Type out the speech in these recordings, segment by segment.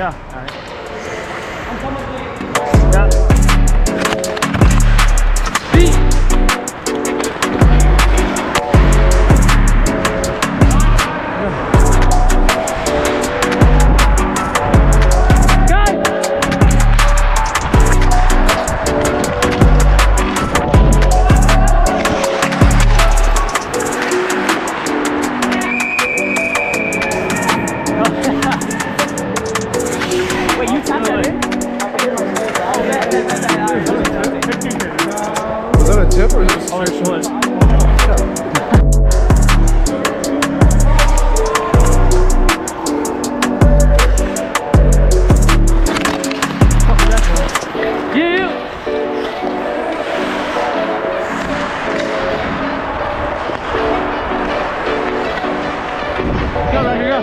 Yeah. All right. I'm coming. Yeah. Beat. Was that a tip or just Oh, it's what? Yeah. Go, Roger, go.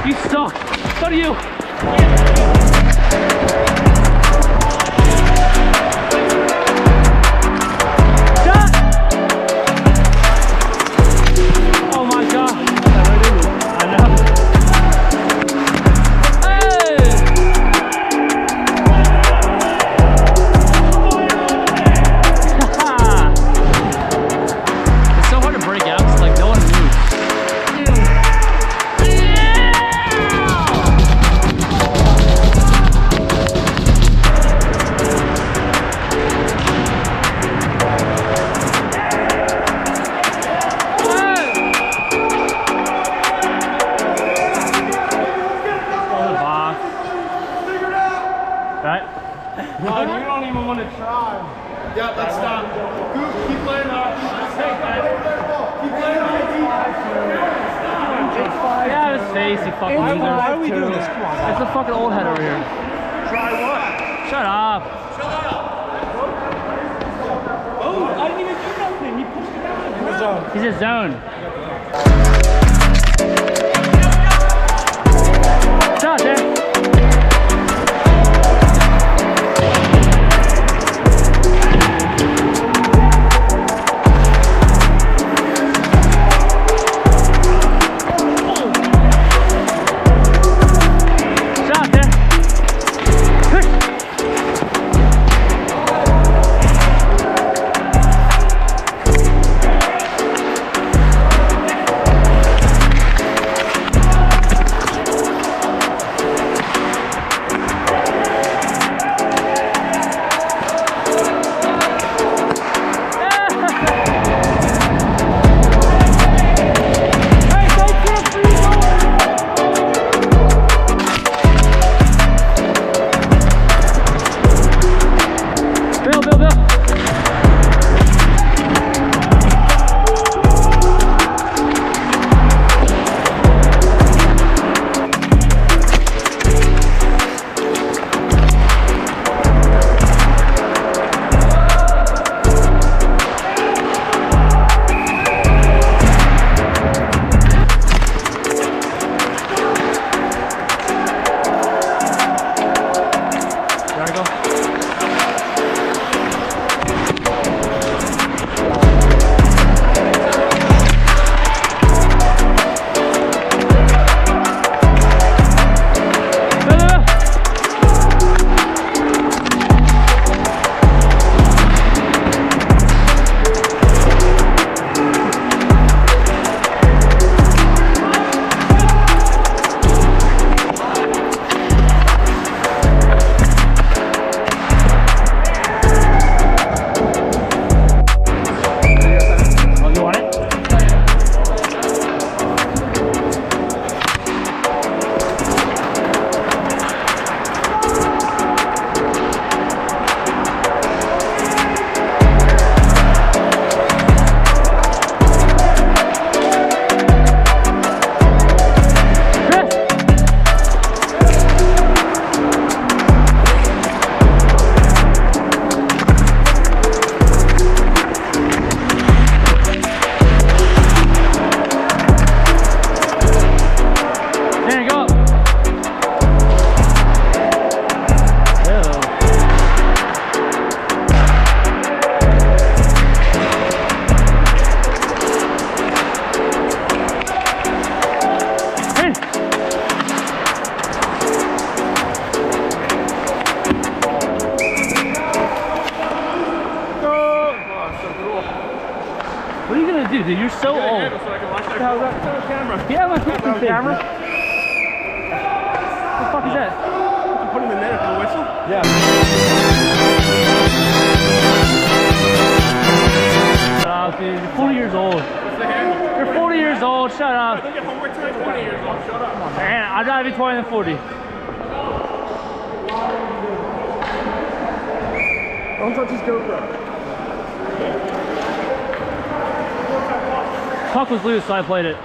You suck. So do you. Oh my God. I know. It's so hard to break out. It's like no one moves. Right? No, you don't even want to try. Yeah, let's stop. Keep playing hard. Keep playing hard. Yeah, his face, you fucking loser. Why are we doing this? Come on. It's a fucking old head over here. Try what? Shut up. Oh, I didn't even do nothing. He pushed it out. In the zone. He's a zone. Shut up, Dan. What are you gonna do, dude? You're so old. So I can watch that. How's that? Camera. Yeah, my fucking thing. Camera? What the fuck is that? You put him in there for the whistle? Yeah. Shut up, dude. You're 40 years old. You're 40 years old. Shut up. I think your homework time 20 years old. Shut up. Man, I'd rather be 20 than 40. Don't touch his GoPro. Puck was loose, so I played it.